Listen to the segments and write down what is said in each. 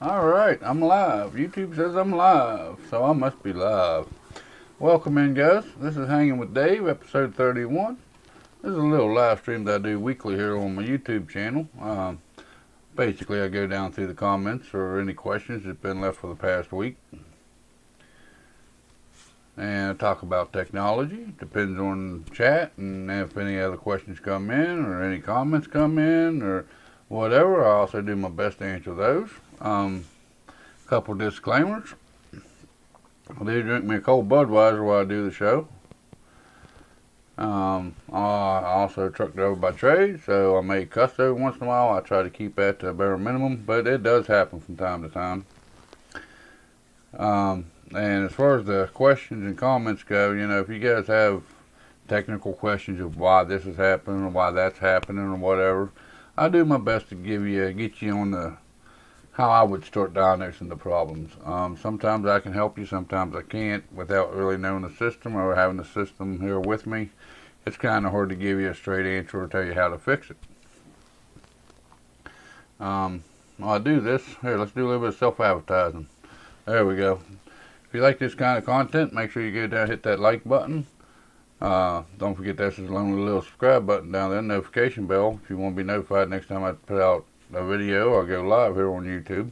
Alright, I'm live. YouTube says I'm live, so I must be live. Welcome in, guys. This is Hanging with Dave, episode 31. This is a little live stream that I do weekly here on my YouTube channel. Basically, I go down through the comments or any questions that have been left for the past week. And I talk about technology. Depends on chat and if any other questions come in or any comments come in or whatever. I also do my best to answer those. Couple disclaimers. I do drink me a cold Budweiser while I do the show. I also truck driver by trade, so I may cuss every once in a while. I try to keep that to a bare minimum, but it does happen from time to time. And as far as the questions and comments go, you know, if you guys have technical questions of why this is happening or why that's happening or whatever, I do my best to get you on the how I would start diagnosing the problems. Sometimes I can help you, sometimes I can't without really knowing the system or having the system here with me. It's kind of hard to give you a straight answer or tell you how to fix it. While I do this, here, let's do a little bit of self-advertising. There we go. If you like this kind of content, make sure you go down and hit that like button. Don't forget that's a lonely little subscribe button down there, notification bell, if you want to be notified next time I put out a video or go live here on YouTube.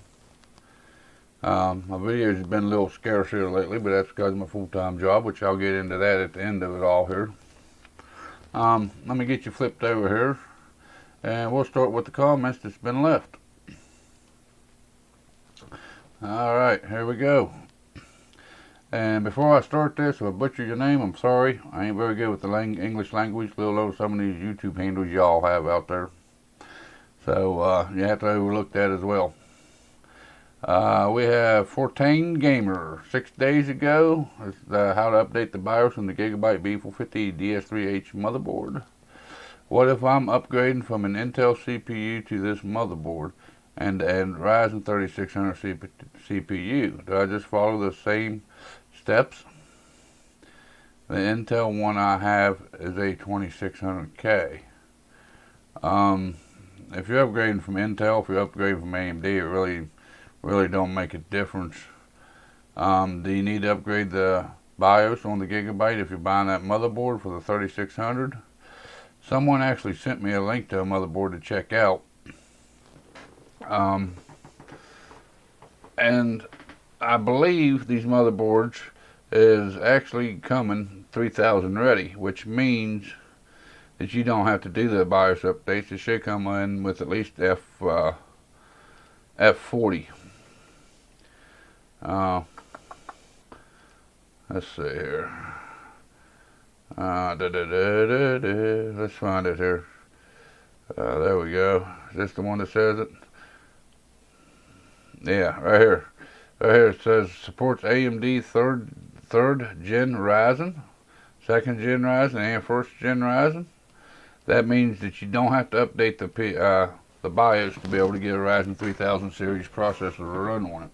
My videos have been a little scarce here lately, but that's because of my full-time job, which I'll get into that at the end of it all here. Let me get you flipped over here, and we'll start with the comments that's been left. Alright, here we go. And before I start this, if I butcher your name, I'm sorry. I ain't very good with the English language, let alone some of these YouTube handles y'all have out there. So you have to overlook that as well. We have 14 Gamer. 6 days ago, it's how to update the BIOS on the Gigabyte B450 DS3H motherboard. What if I'm upgrading from an Intel CPU to this motherboard and Ryzen 3600 CPU? Do I just follow the same steps? The Intel one I have is a 2600K. If you're upgrading from Intel, if you're upgrading from AMD, it really don't make a difference. Do you need to upgrade the BIOS on the Gigabyte if you're buying that motherboard for the 3600? Someone actually sent me a link to a motherboard to check out. And I believe these motherboards is actually coming 3000 ready, which means that you don't have to do the BIOS updates. It should come in with at least F40. Let's see here. Let's find it here. There we go. Is this the one that says it? Yeah, right here. Right here it says supports AMD third gen Ryzen, second gen Ryzen, and first gen Ryzen. That means that you don't have to update the BIOS to be able to get a Ryzen 3000 series processor to run on it.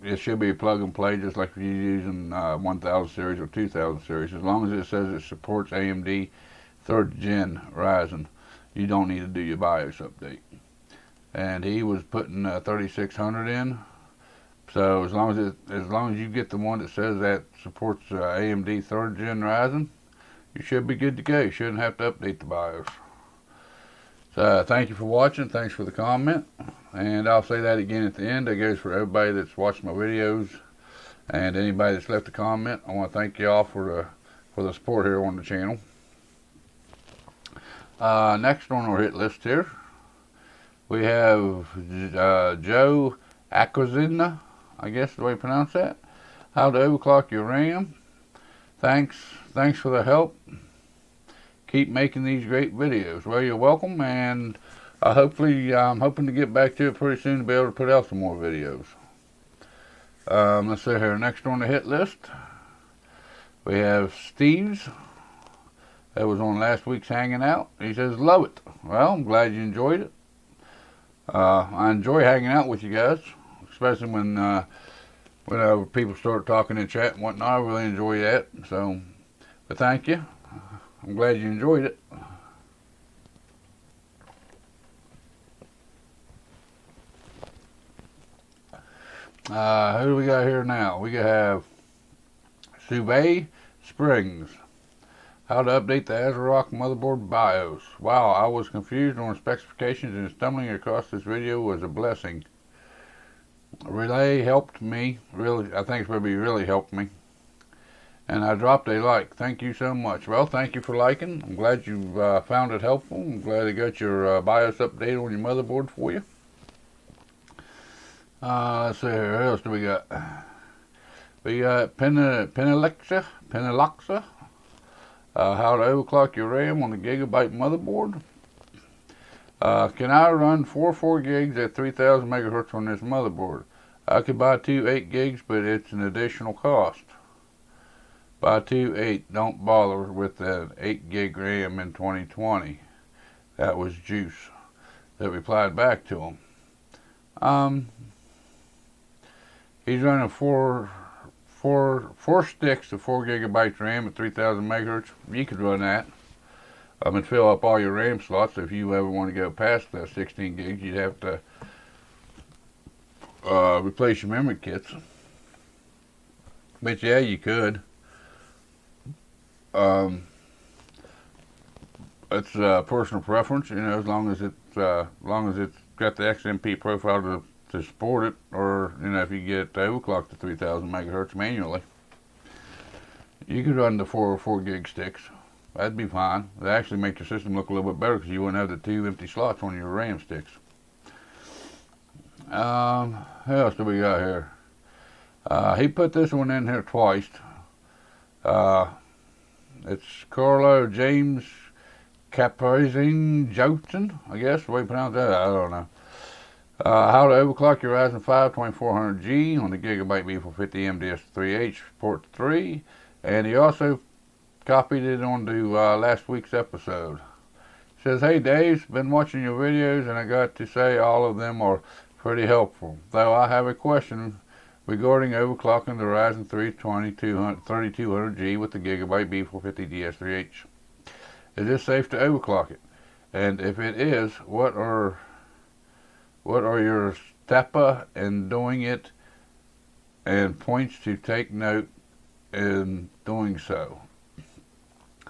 It should be plug and play just like if you're using 1000 series or 2000 series. As long as it says it supports AMD 3rd gen Ryzen, you don't need to do your BIOS update. And he was putting 3600 in. So as long as you get the one that says that supports AMD 3rd gen Ryzen, you should be good to go. You shouldn't have to update the BIOS. So thank you for watching. Thanks for the comment. And I'll say that again at the end. That goes for everybody that's watched my videos and anybody that's left a comment. I want to thank y'all for the support here on the channel. Next on our hit list here, we have Joe Aquazina, I guess is the way you pronounce that. How to overclock your RAM. Thanks for the help. Keep making these great videos. Well, you're welcome, and I'm hoping to get back to it pretty soon to be able to put out some more videos. Let's see here. Next on the hit list, we have Steve's. That was on last week's Hanging Out. He says, love it. Well, I'm glad you enjoyed it. I enjoy hanging out with you guys, especially when people start talking in chat and whatnot. I really enjoy that. So, but thank you. I'm glad you enjoyed it. Who do we got here now? We have Suve Springs. How to update the ASRock motherboard BIOS. Wow, I was confused on specifications and stumbling across this video was a blessing. Relay helped me, really, I think it's going to be really helped me. And I dropped a like. Thank you so much. Well, thank you for liking. I'm glad you found it helpful. I'm glad I got your BIOS update on your motherboard for you. Let's see here. What else do we got? We got Penelexa. How to overclock your RAM on the Gigabyte motherboard. Can I run 4 gigs at 3000 megahertz on this motherboard? I could buy two 8 gigs, but it's an additional cost. Buy two 8. Don't bother with that 8 gig RAM in 2020. That was Juice that replied back to him. He's running four sticks of 4 gigabytes RAM at 3000 megahertz. You could run that. And fill up all your RAM slots. If you ever want to go past the 16 gigs, you'd have to replace your memory kits. But yeah, you could. It's personal preference, you know, as long as it's got the XMP profile to support it, or you know, if you get overclocked to 3000 megahertz manually, you could run the 4 gig sticks. That'd be fine. It'd actually make your system look a little bit better because you wouldn't have the 2 empty slots on your RAM sticks. What else do we got here? He put this one in here twice. It's Carlo James Caprizing Johnson, I guess, the way you pronounce that, I don't know. How to overclock your Ryzen 5 2400G on the Gigabyte B450 MDS3H port 3. And he also copied it onto last week's episode. It says, hey Dave, been watching your videos and I got to say all of them are pretty helpful. Though I have a question regarding overclocking the Ryzen 3 3200G with the Gigabyte B450 DS3H. Is it safe to overclock it? And if it is, what are your steps in doing it and points to take note in doing so?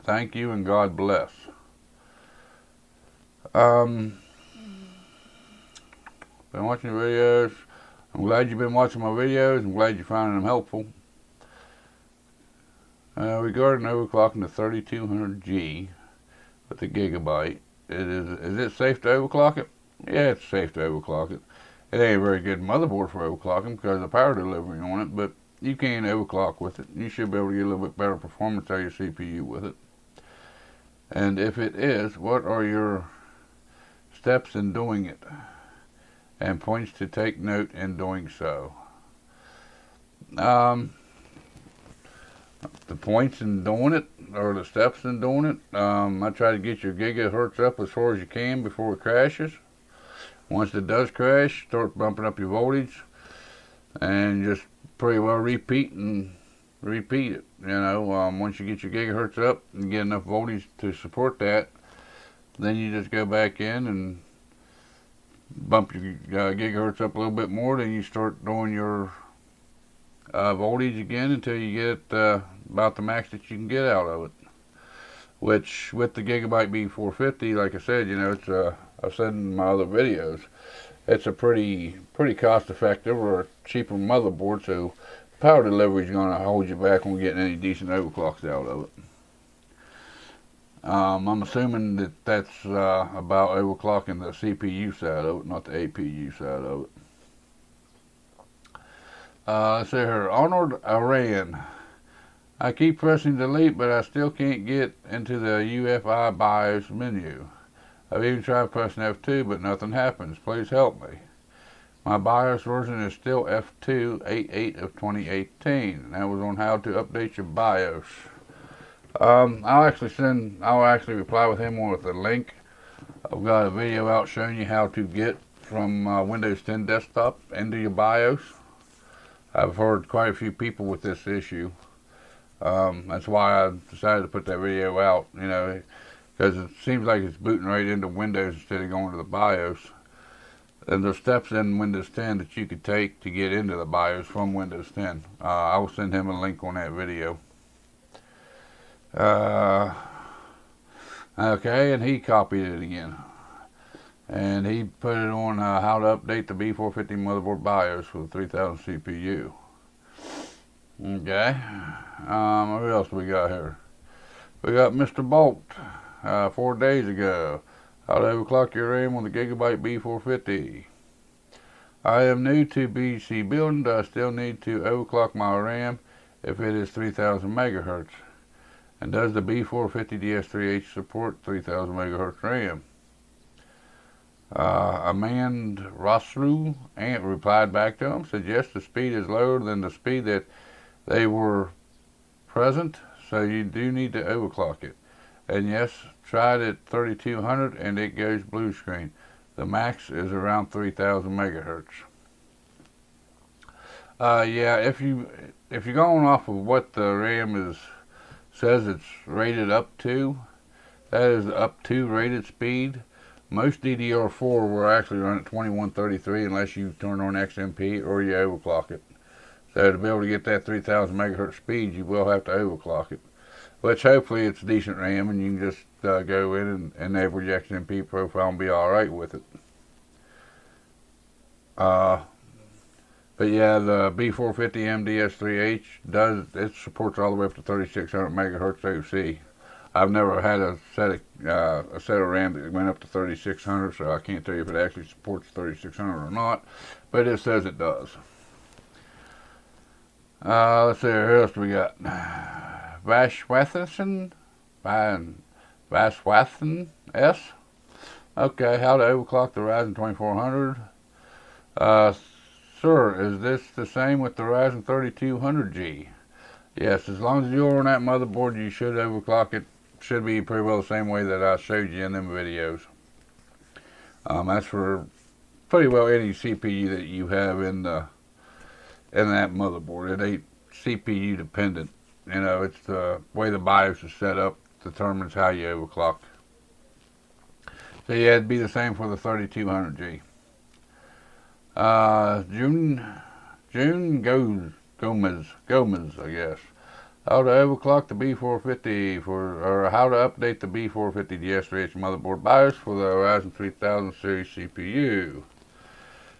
Thank you and God bless. Been watching your videos. I'm glad you've been watching my videos. I'm glad you're finding them helpful. Regarding overclocking the 3200G with the Gigabyte, is it safe to overclock it? Yeah, it's safe to overclock it. It ain't a very good motherboard for overclocking because of the power delivery on it, but you can overclock with it. You should be able to get a little bit better performance out of your CPU with it. And if it is, what are your steps in doing it and points to take note in doing so? The points in doing it, or the steps in doing it, I try to get your gigahertz up as far as you can before it crashes. Once it does crash, start bumping up your voltage and just pretty well repeat it. You know, once you get your gigahertz up and get enough voltage to support that, then you just go back in and bump your gigahertz up a little bit more. Then you start doing your voltage again until you get about the max that you can get out of it. Which, with the Gigabyte B450, like I said, you know, it's I've said in my other videos, it's a pretty cost-effective or a cheaper motherboard, so power delivery is going to hold you back on getting any decent overclocks out of it. I'm assuming that that's about overclocking the CPU side of it, not the APU side of it. Let's see here. Arnold Aran. I keep pressing delete, but I still can't get into the UFI BIOS menu. I've even tried pressing F2, but nothing happens. Please help me. My BIOS version is still F288 of 2018. That was on how to update your BIOS. I'll actually reply with him with a link. I've got a video out showing you how to get from Windows 10 desktop into your BIOS. I've heard quite a few people with this issue. That's why I decided to put that video out, you know, because it seems like it's booting right into Windows instead of going to the BIOS. And there's steps in Windows 10 that you could take to get into the BIOS from Windows 10. I will send him a link on that video. Okay, and he copied it again. And he put it on how to update the B450 motherboard BIOS with a 3000 CPU. Okay. What else we got here? We got Mr. Bolt 4 days ago. How to overclock your RAM on the Gigabyte B450. I am new to PC building. Do I still need to overclock my RAM if it is 3000 megahertz? And does the B450 DS3H support 3000 megahertz RAM? Amand Rosru replied back to him, said yes, the speed is lower than the speed that they were present, so you do need to overclock it. And yes, tried at 3200 and it goes blue screen. The max is around 3000 megahertz. Yeah, if you're going off of what the RAM says it's rated up to, that is up to rated speed. Most DDR4 will actually run at 2133 unless you turn on XMP or you overclock it. So to be able to get that 3000 megahertz speed, you will have to overclock it. Which hopefully it's decent RAM and you can just go in and enable your XMP profile and be alright with it. But yeah, the B450 MDS3H it supports all the way up to 3600 megahertz OC. I've never had a set of RAM that went up to 3600, so I can't tell you if it actually supports 3600 or not, but it says it does. Let's see, who else do we got? Vashwathan S. Okay, how to overclock the Ryzen 2400. Sir, is this the same with the Ryzen 3200G? Yes, as long as you're on that motherboard, you should overclock it. Should be pretty well the same way that I showed you in them videos. That's for pretty well any CPU that you have in that motherboard. It ain't CPU dependent. You know, it's the way the BIOS is set up determines how you overclock. So yeah, it'd be the same for the 3200G. June Gomez, I guess. How to overclock the B450 or how to update the B450 DS3H motherboard BIOS for the Ryzen 3000 series CPU.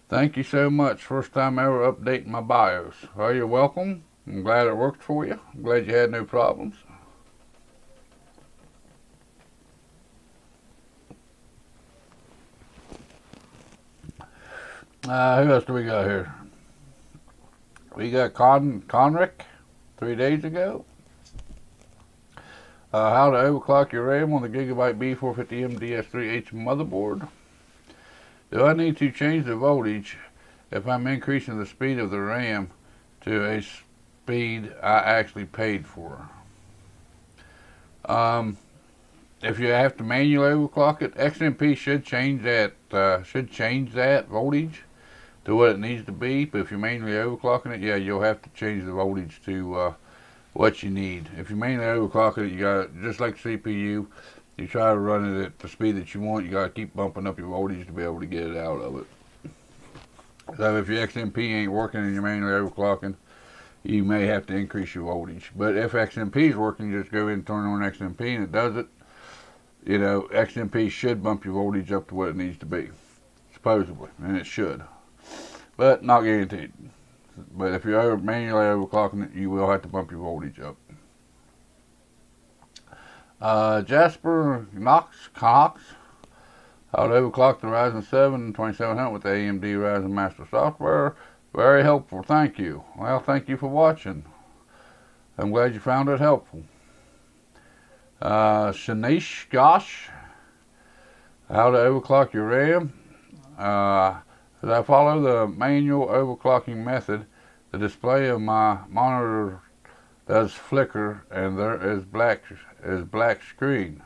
Thank you so much. First time ever updating my BIOS. Well, you're welcome. I'm glad it worked for you. I'm glad you had no problems. Who else do we got here? We got Conrick 3 days ago. How to overclock your RAM on the Gigabyte B450 MDS3H motherboard. Do I need to change the voltage if I'm increasing the speed of the RAM to a speed I actually paid for? If you have to manually overclock it, XMP should change that voltage to what it needs to be. But if you're manually overclocking it, yeah, you'll have to change the voltage to what you need. If you're manually overclocking it, you got just like CPU. You try to run it at the speed that you want. You got to keep bumping up your voltage to be able to get it out of it. So if your XMP ain't working and you're manually overclocking, you may have to increase your voltage. But if XMP is working, you just go in and turn on XMP and it does it. You know, XMP should bump your voltage up to what it needs to be, supposedly, and it should. But not guaranteed. But if you're manually overclocking it, you will have to bump your voltage up. Jasper Cox, how to overclock the Ryzen 7 2700 with the AMD Ryzen Master software. Very helpful, thank you. Well, thank you for watching. I'm glad you found it helpful. Shanish Gosh, how to overclock your RAM. As I follow the manual overclocking method, the display of my monitor does flicker and there is black screen.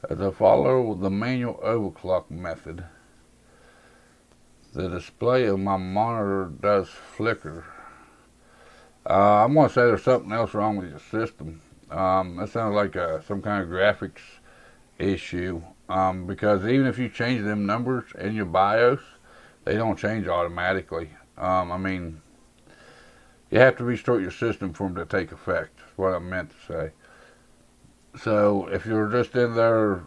As I follow the manual overclock method, the display of my monitor does flicker. I'm going to say there's something else wrong with your system. That sounds like some kind of graphics issue, because even if you change them numbers in your BIOS, they don't change automatically. I mean, you have to restart your system for them to take effect, is what I meant to say. So if you're just in there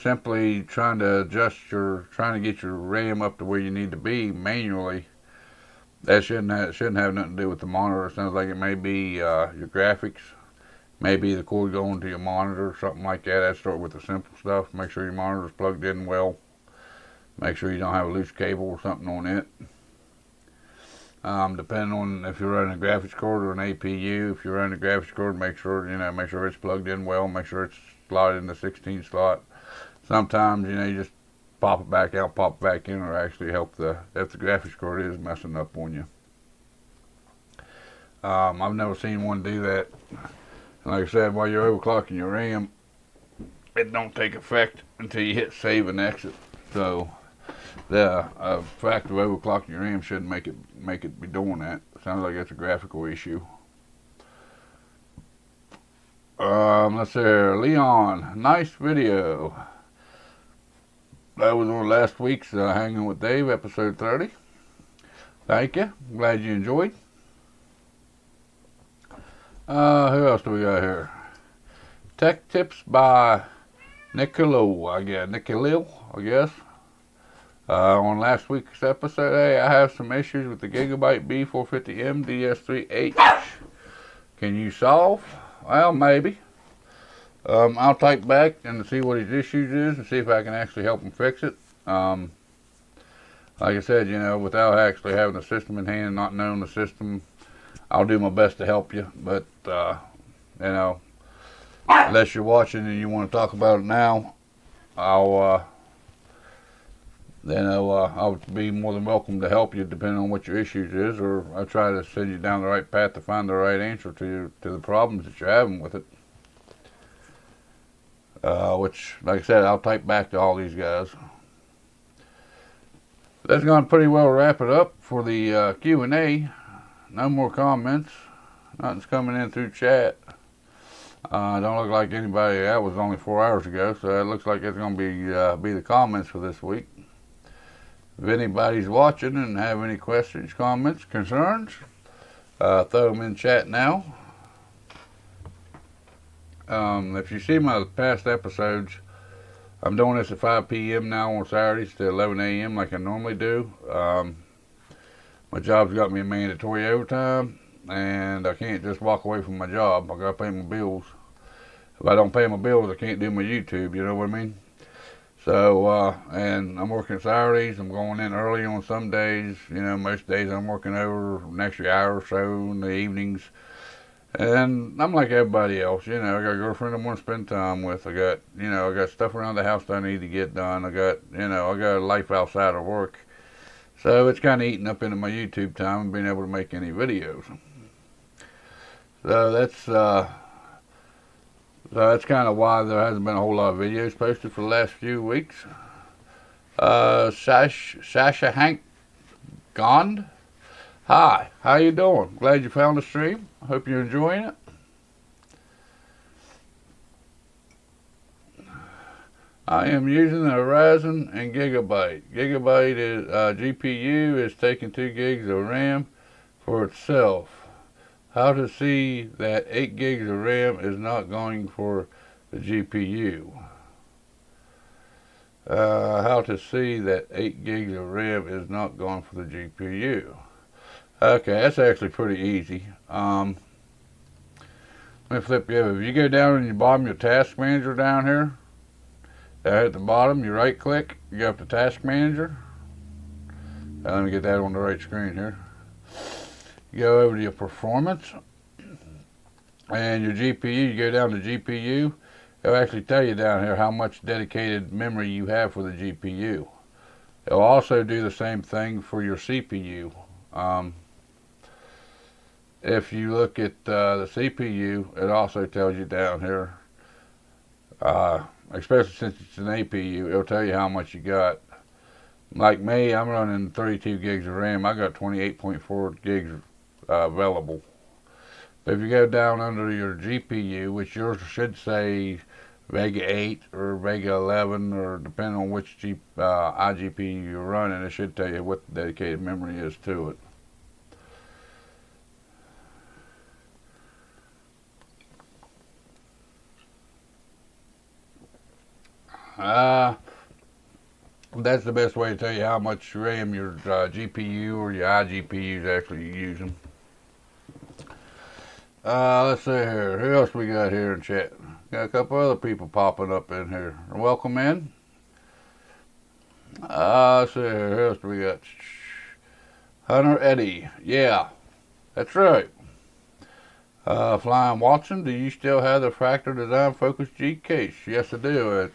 simply trying to get your RAM up to where you need to be manually, that shouldn't have nothing to do with the monitor. It sounds like it may be your graphics, maybe the cord going to your monitor or something like that. I'd start with the simple stuff. Make sure your monitor's plugged in well. Make sure you don't have a loose cable or something on it. Depending on if you're running a graphics card or an APU. If you're running a graphics card, make sure it's plugged in well. Make sure it's slotted in the 16 slot. Sometimes, you just pop it back out, pop it back in, or actually help if the graphics card is messing up on you. I've never seen one do that. And like I said, while you're overclocking your RAM, it don't take effect until you hit save and exit. So the fact of overclocking your RAM shouldn't make it be doing that. Sounds like it's a graphical issue. Let's see here. Leon, nice video. That was on last week's Hanging with Dave, episode 30. Thank you. Glad you enjoyed. Who else do we got here? Tech Tips by Nicolò, I guess. On last week's episode, hey, I have some issues with the Gigabyte B450M DS3H. Can you solve? Well, maybe. I'll type back and see what his issues is and see if I can actually help him fix it. Like I said, without actually having the system in hand and not knowing the system, I'll do my best to help you. But, unless you're watching and you want to talk about it now, I'll be more than welcome to help you depending on what your issues is, or I'll try to send you down the right path to find the right answer to the problems that you're having with it. Which, like I said, I'll type back to all these guys. That's going to pretty well wrap it up for the Q&A. No more comments. Nothing's coming in through chat. Don't look like anybody. That was only 4 hours ago, so it looks like it's going to be the comments for this week. If anybody's watching and have any questions, comments, concerns, throw them in chat now. If you see my past episodes, I'm doing this at 5 p.m. now on Saturdays to 11 a.m. like I normally do. My job's got me a mandatory overtime, and I can't just walk away from my job. I gotta pay my bills. If I don't pay my bills, I can't do my YouTube, you know what I mean? So, and I'm working Saturdays. I'm going in early on some days. Most days I'm working over an extra hour or so in the evenings. And I'm like everybody else, I got a girlfriend I want to spend time with. I got stuff around the house that I need to get done. I got a life outside of work. So it's kind of eating up into my YouTube time and being able to make any videos. So that's kind of why there hasn't been a whole lot of videos posted for the last few weeks. Sasha Hank Gond. Hi, how you doing? Glad you found the stream. I hope you're enjoying it. I am using a Ryzen and Gigabyte. Gigabyte is GPU is taking 2 gigs of RAM for itself. How to see that 8 gigs of RAM is not going for the GPU. How to see that 8 gigs of RAM is not going for the GPU. Okay, that's actually pretty easy. Let me flip you over. If you go down in the bottom of your task manager down here, down at the bottom, you right click, you go up to task manager. Let me get that on the right screen here. You go over to your performance and your GPU, you go down to GPU. It'll actually tell you down here how much dedicated memory you have for the GPU. It'll also do the same thing for your CPU. If you look at the CPU, it also tells you down here, especially since it's an APU, it'll tell you how much you got. Like me, I'm running 32 gigs of RAM. I got 28.4 gigs available. But if you go down under your GPU, which yours should say Vega 8 or Vega 11, or depending on which iGPU you're running, it should tell you what the dedicated memory is to it. That's the best way to tell you how much RAM your GPU or your iGPU is actually using. Let's see here. Who else we got here in chat? Got a couple other people popping up in here. Welcome in. Let's see here. Who else do we got? Hunter Eddie. Yeah, that's right. Flying Watson, do you still have the Fractal Design Focus G case? Yes, I do.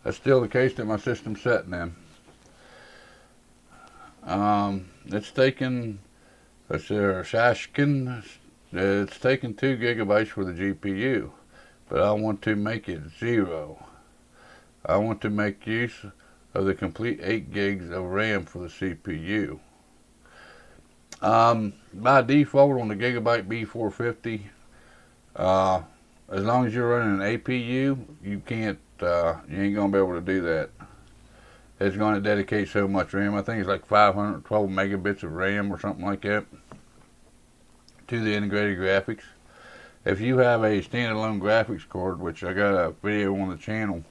It's still the case that my system's setting in. It's taken, let's see, Shashkin, it's taken 2 gigabytes for the GPU, but I want to make it 0. I want to make use of the complete 8 gigs of RAM for the CPU. By default on the Gigabyte B450, as long as you're running an APU, you ain't gonna be able to do that. It's going to dedicate so much RAM. I think it's like 512 megabits of RAM or something like that to the integrated graphics. If you have a standalone graphics card, which I got a video on the channel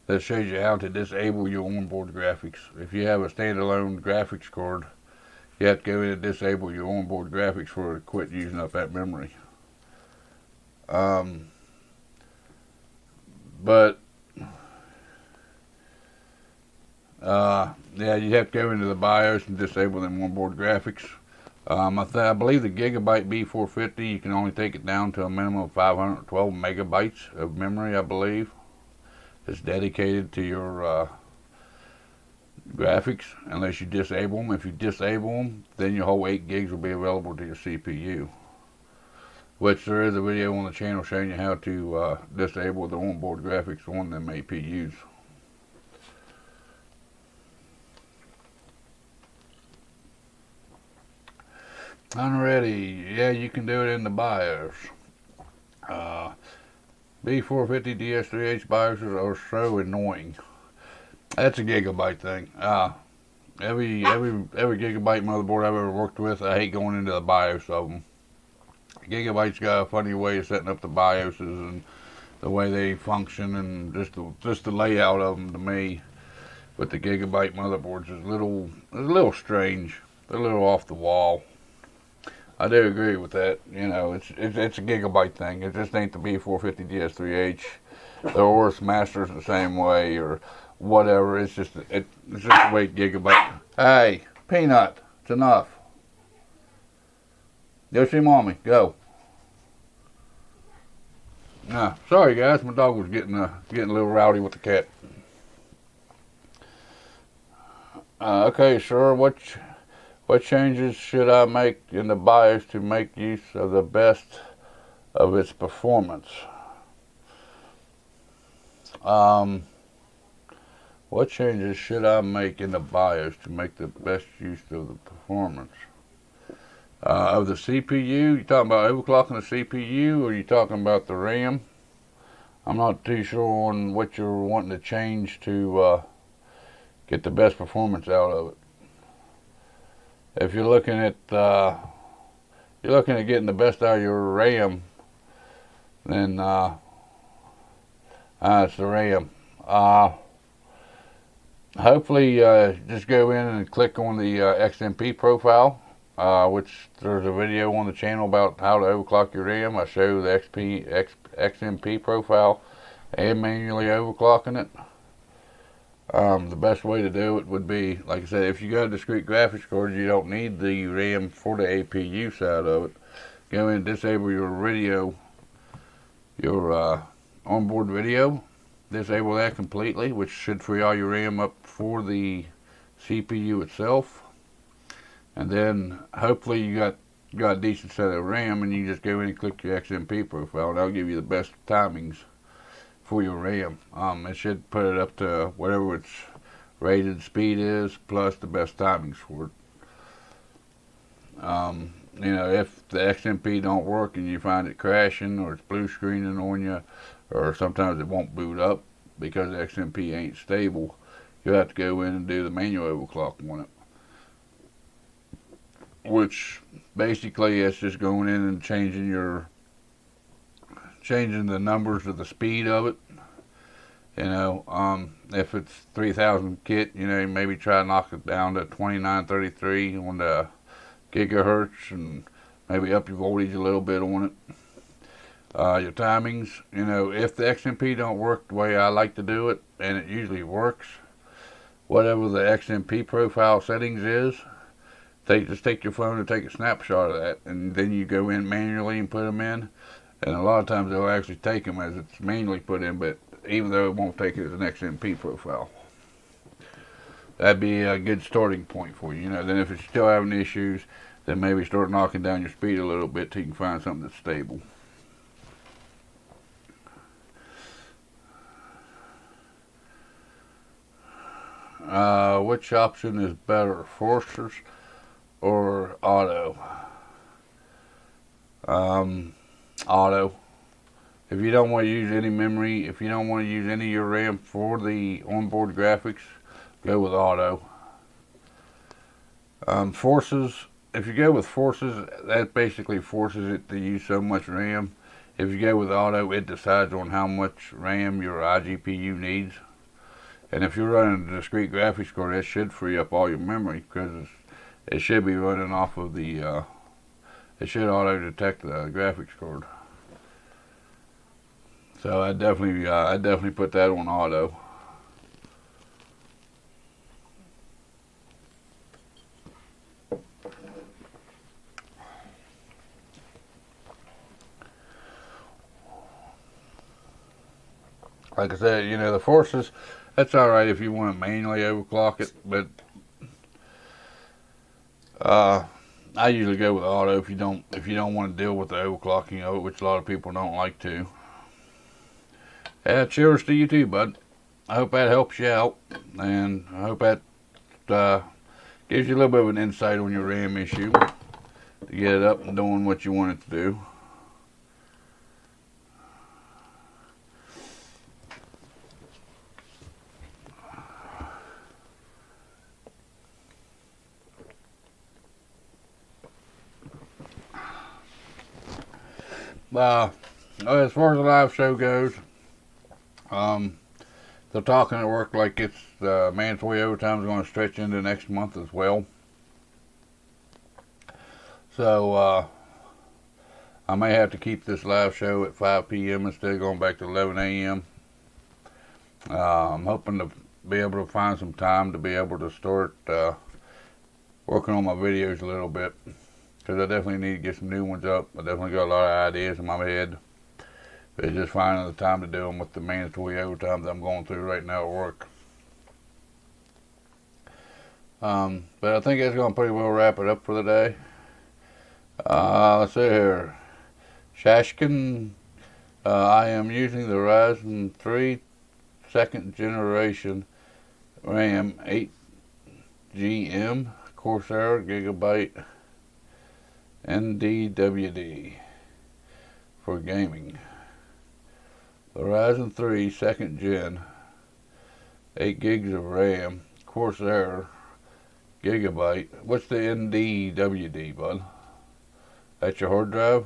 that shows you how to disable your onboard graphics. If you have a standalone graphics card, you have to go in and disable your onboard graphics for it to quit using up that memory. Yeah, you have to go into the BIOS and disable them onboard graphics. I believe the Gigabyte B450, you can only take it down to a minimum of 512 megabytes of memory, I believe. It's dedicated to your graphics, unless you disable them. If you disable them, then your whole 8 gigs will be available to your CPU. Which there is a video on the channel showing you how to disable the onboard graphics on them APUs. Unready. Yeah, you can do it in the BIOS. B450 DS3H BIOSes are so annoying. That's a Gigabyte thing. Every Gigabyte motherboard I've ever worked with, I hate going into the BIOS of them. Gigabyte's got a funny way of setting up the BIOSes and the way they function, and just the layout of them to me with the Gigabyte motherboards is a little strange. They're a little off the wall. I do agree with that. You know, it's a Gigabyte thing. It just ain't the B450 DS3H. The Oris Master's the same way, or whatever. It's just the way Gigabyte. Hey, Peanut, it's enough. Go see mommy. Go. Sorry guys, my dog was getting a little rowdy with the cat. Okay, sir. What changes should I make in the BIOS to make use of the best of its performance? What changes should I make in the BIOS to make the best use of the performance? Of the CPU? You talking about overclocking the CPU, or you talking about the RAM? I'm not too sure on what you're wanting to change to get the best performance out of it. If you're looking at getting the best out of your RAM, then it's the RAM. Hopefully, just go in and click on the XMP profile, which there's a video on the channel about how to overclock your RAM. I show the XMP profile and manually overclocking it. The best way to do it would be, like I said, if you got a discrete graphics card, you don't need the RAM for the APU side of it. Go in and disable your video, your onboard video. Disable that completely, which should free all your RAM up for the CPU itself. And then hopefully you got a decent set of RAM, and you just go in and click your XMP profile, and that'll give you the best timings for your RAM. It should put it up to whatever its rated speed is, plus the best timings for it. You know, if the XMP don't work and you find it crashing, or it's blue screening on you, or sometimes it won't boot up because the XMP ain't stable. You'll have to go in and do the manual overclock on it, which basically it's just going in and changing the numbers of the speed of it. If it's 3000 kit, maybe try to knock it down to 2933 on the gigahertz and maybe up your voltage a little bit on it. Your timings, if the XMP don't work the way I like to do it, and it usually works, whatever the XMP profile settings is, just take your phone and take a snapshot of that, and then you go in manually and put them in. And a lot of times they'll actually take them as it's manually put in, but even though it won't take it as an XMP profile. That'd be a good starting point for you. Then if it's still having issues, then maybe start knocking down your speed a little bit till you can find something that's stable. Which option is better, forcers or auto? Auto. If you don't want to use any memory, if you don't want to use any of your RAM for the onboard graphics, go with auto. Forces, if you go with forces, that basically forces it to use so much RAM. If you go with auto, it decides on how much RAM your iGPU needs. And if you're running a discrete graphics card, that should free up all your memory, because it should be running off of the, it should auto detect the graphics card. So I definitely put that on auto. Like I said, the forces, that's alright if you want to manually overclock it, but I usually go with auto if you don't want to deal with the overclocking of it, which a lot of people don't like to. Cheers to you too, bud. I hope that helps you out, and I hope that gives you a little bit of an insight on your RAM issue to get it up and doing what you want it to do. As far as the live show goes, they're talking at work like it's mandatory overtime is going to stretch into next month as well. So I may have to keep this live show at 5 p.m. instead of going back to 11 a.m. I'm hoping to be able to find some time to be able to start working on my videos a little bit, because I definitely need to get some new ones up. I definitely got a lot of ideas in my head. It's just finding the time to do them with the mandatory overtime that I'm going through right now at work. But I think that's going to pretty well wrap it up for the day. Let's see here. Shashkin, I am using the Ryzen 3 2nd generation RAM 8GM Corsair Gigabyte NDWD for gaming. The Ryzen 3 2nd gen 8 gigs of RAM Corsair Gigabyte. What's the NDWD, bud? That's your hard drive?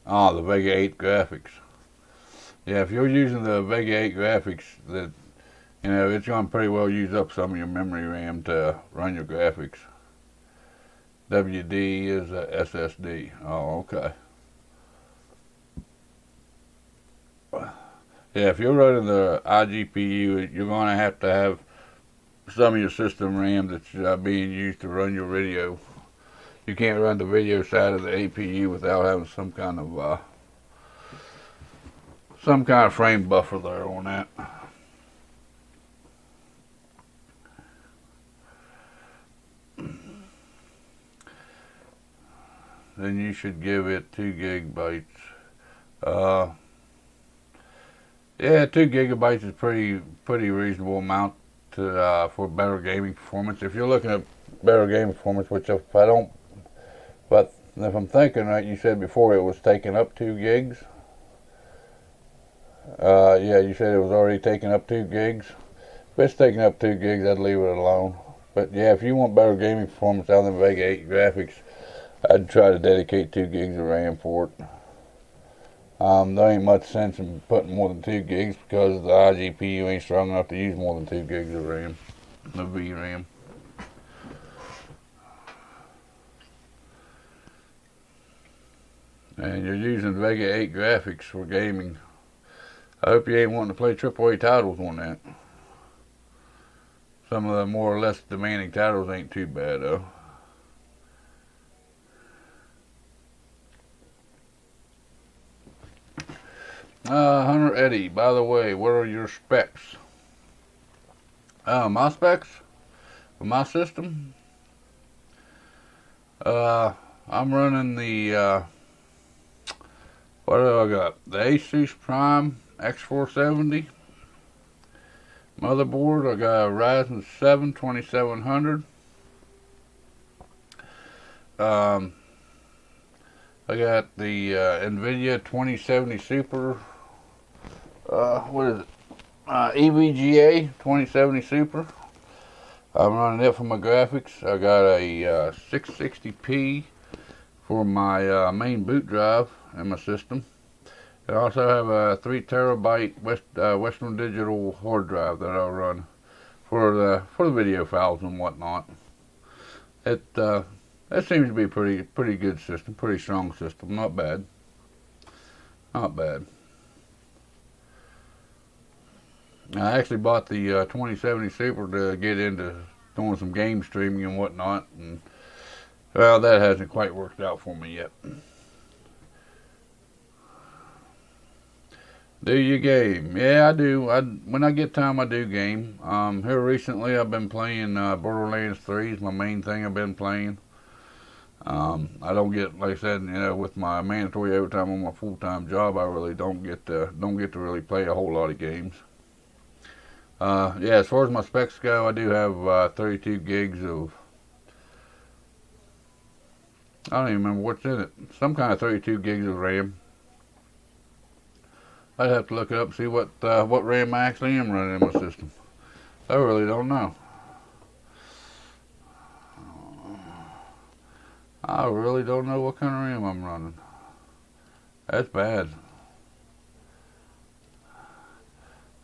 Ah, the Vega 8 graphics. Yeah, if you're using the Vega 8 graphics, that it's going to pretty well use up some of your memory RAM to run your graphics. WD is a SSD. Oh, okay. Yeah, if you're running the iGPU, you're going to have some of your system RAM that's being used to run your video. You can't run the video side of the APU without having some kind of frame buffer there on that. Then you should give it 2 gigabytes. Yeah, 2 gigabytes is pretty reasonable amount to for better gaming performance. If you're looking at better game performance. Which if I don't, but if I'm thinking right, you said before it was taking up 2 gigs. Yeah, you said it was already taking up 2 gigs. If it's taking up 2 gigs, I'd leave it alone. But yeah, if you want better gaming performance out of the Vega 8 graphics, I'd try to dedicate 2 gigs of RAM for it. There ain't much sense in putting more than 2 gigs because the iGPU ain't strong enough to use more than 2 gigs of RAM, the VRAM. And you're using Vega 8 graphics for gaming. I hope you ain't wanting to play AAA titles on that. Some of the more or less demanding titles ain't too bad though. Hunter Eddie, by the way, what are your specs? My specs for my system? I'm running the, what do I got? The Asus Prime X470. Motherboard, I got a Ryzen 7 2700. I got the NVIDIA 2070 Super. What is it? EVGA 2070 Super. I'm running it for my graphics. I got a 660p for my main boot drive in my system. I also have a 3 terabyte Western Digital hard drive that I'll run for the video files and whatnot. It seems to be a pretty good system, pretty strong system. Not bad. Not bad. I actually bought the 2070 Super to get into doing some game streaming and whatnot, and well, that hasn't quite worked out for me yet. Do you game? Yeah, I do. When I get time, I do game. Here recently, I've been playing Borderlands 3 is my main thing I've been playing. I don't get, like I said, with my mandatory overtime on my full-time job, I really don't get to really play a whole lot of games. Yeah, as far as my specs go, I do have 32 gigs of, I don't even remember what's in it. Some kind of 32 gigs of RAM. I'd have to look it up and see what RAM I actually am running in my system. I really don't know. I really don't know what kind of RAM I'm running. That's bad.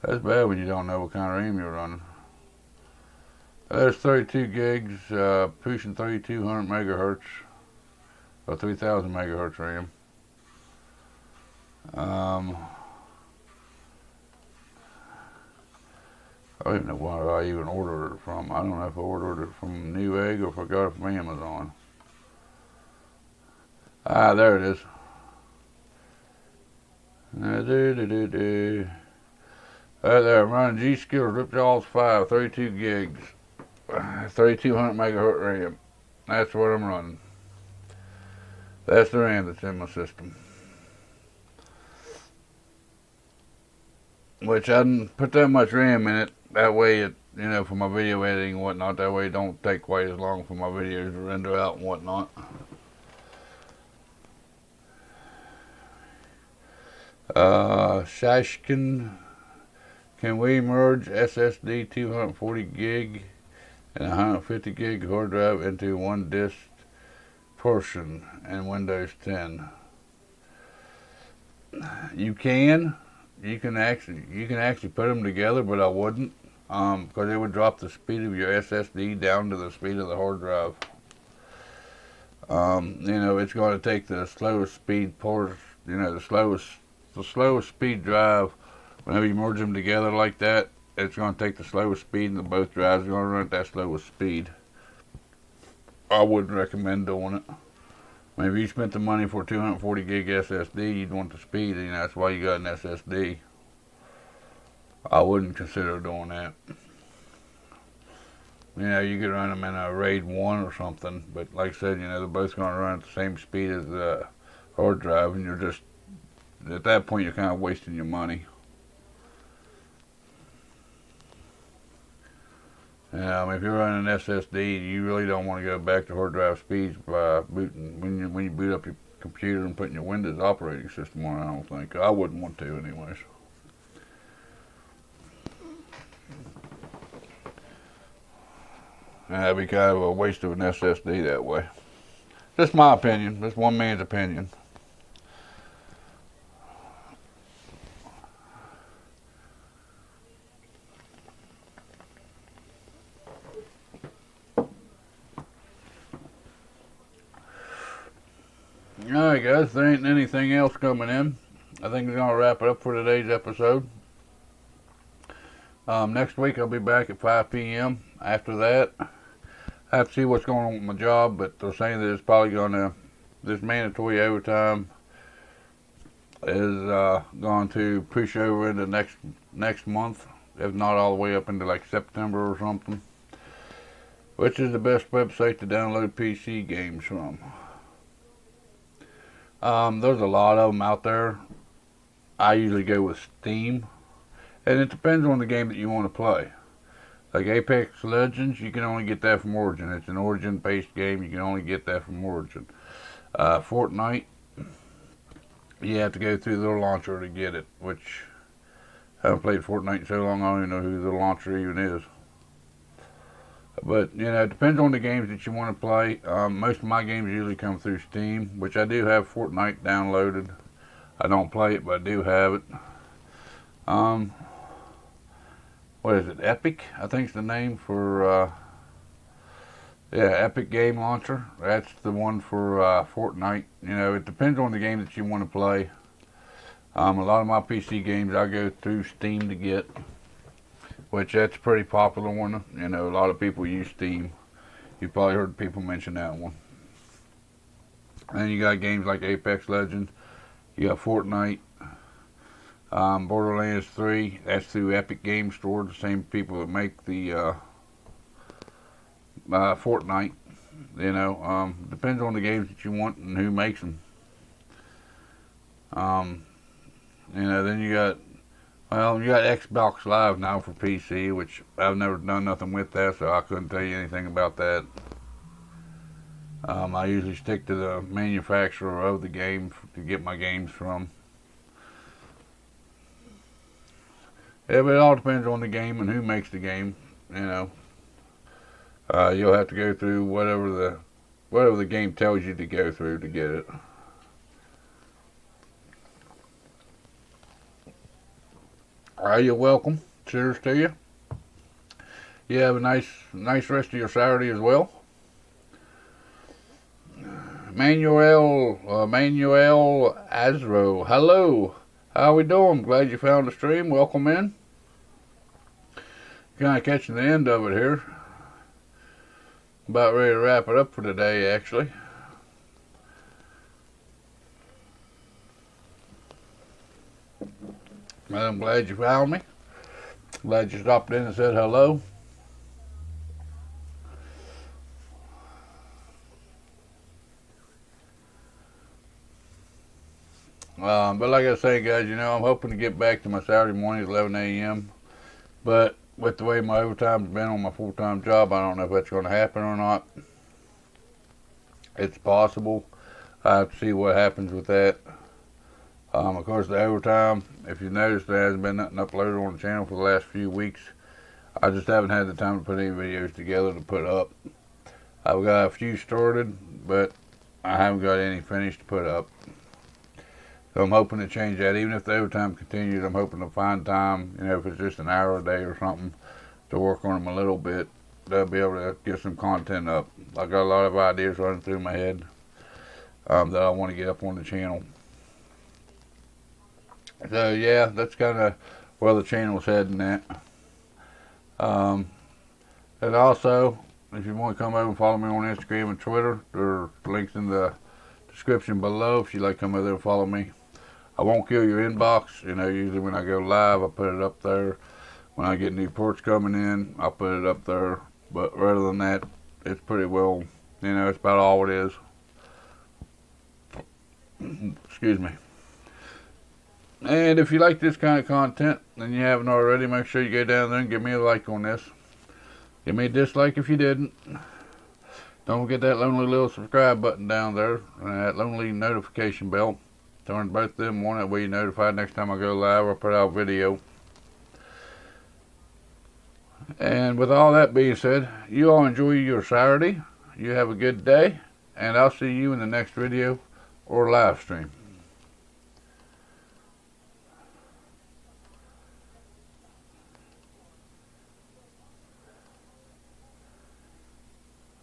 That's bad when you don't know what kind of RAM you're running. There's 32 gigs, pushing 3200 megahertz, or 3000 megahertz RAM. I don't even know where I even ordered it from. I don't know if I ordered it from Newegg or if I got it from Amazon. Ah, there it is. Right there, I'm running G-Skills Ripjaws 5, 32 gigs, 3200 megahertz RAM. That's what I'm running. That's the RAM that's in my system. Which I didn't put that much RAM in it. That way it, for my video editing and whatnot, that way it don't take quite as long for my videos to render out and whatnot. Shashkin, can we merge SSD 240 gig and 150 gig hard drive into one disk portion in Windows 10? You can. You can actually put them together, but I wouldn't, because it would drop the speed of your SSD down to the speed of the hard drive. It's going to take the slowest speed port, the slowest speed drive. Whenever you merge them together like that, it's going to take the slowest speed, and both drives are going to run at that slowest speed. I wouldn't recommend doing it. I mean, if you spent the money for a 240 gig SSD, you'd want the speed, and that's why you got an SSD. I wouldn't consider doing that. You could run them in a RAID 1 or something, but like I said, they're both going to run at the same speed as the hard drive, and you're just, at that point, you're kind of wasting your money. If you're running an SSD, you really don't want to go back to hard drive speeds by booting when you boot up your computer and putting your Windows operating system on. I don't think I wouldn't want to, anyways. And that'd be kind of a waste of an SSD that way. Just my opinion. Just one man's opinion. Alright guys, there ain't anything else coming in. I think we're going to wrap it up for today's episode. Next week I'll be back at 5 p.m. After that, I have to see what's going on with my job, but they're saying that it's probably going to, this mandatory overtime is going to push over into next month, if not all the way up into like September or something. Which is the best website to download PC games from. There's a lot of them out there. I usually go with Steam, and it depends on the game that you want to play. Like Apex Legends, you can only get that from Origin. It's an Origin-based game. You can only get that from Origin. Fortnite, you have to go through their launcher to get it, which I haven't played Fortnite in so long, I don't even know who the launcher even is. But, it depends on the games that you want to play. Most of my games usually come through Steam, which I do have Fortnite downloaded. I don't play it, but I do have it. What is it? Epic, I think is the name for, Epic Game Launcher. That's the one for Fortnite. It depends on the game that you want to play. A lot of my PC games I go through Steam to get, which that's a pretty popular one. A lot of people use Steam. You've probably heard people mention that one. And then you got games like Apex Legends. You got Fortnite. Borderlands 3. That's through Epic Game Store. The same people that make the Fortnite. Depends on the games that you want and who makes them. Then you got Xbox Live now for PC, which I've never done nothing with that, so I couldn't tell you anything about that. I usually stick to the manufacturer of the game to get my games from. Yeah, but it all depends on the game and who makes the game. You'll have to go through whatever the game tells you to go through to get it. You're welcome. Cheers to you. You have a nice rest of your Saturday as well. Manuel Azro. Hello. How we doing? Glad you found the stream. Welcome in. Kind of catching the end of it here. About ready to wrap it up for today, actually. I'm glad you found me. Glad you stopped in and said hello. But like I say, guys, I'm hoping to get back to my Saturday morning at 11 a.m. But with the way my overtime's been on my full-time job, I don't know if that's going to happen or not. It's possible. I have to see what happens with that. Of course, the overtime, if you noticed, there hasn't been nothing uploaded on the channel for the last few weeks. I just haven't had the time to put any videos together to put up. I've got a few started, but I haven't got any finished to put up. So I'm hoping to change that. Even if the overtime continues, I'm hoping to find time, if it's just an hour a day or something, to work on them a little bit. I'll be able to get some content up. I got a lot of ideas running through my head that I want to get up on the channel. So yeah, that's kind of where the channel's heading at. And also, if you want to come over and follow me on Instagram and Twitter, there are links in the description below if you'd like to come over there and follow me. I won't kill your inbox. Usually when I go live, I put it up there. When I get new reports coming in, I'll put it up there. But rather than that, it's pretty well, it's about all it is. Excuse me. And if you like this kind of content and you haven't already, make sure you go down there and give me a like on this. Give me a dislike if you didn't. Don't forget that lonely little subscribe button down there and that lonely notification bell. Turn both of them on, that way you're notified next time I go live or put out video. And with all that being said, you all enjoy your Saturday. You have a good day, and I'll see you in the next video or live stream.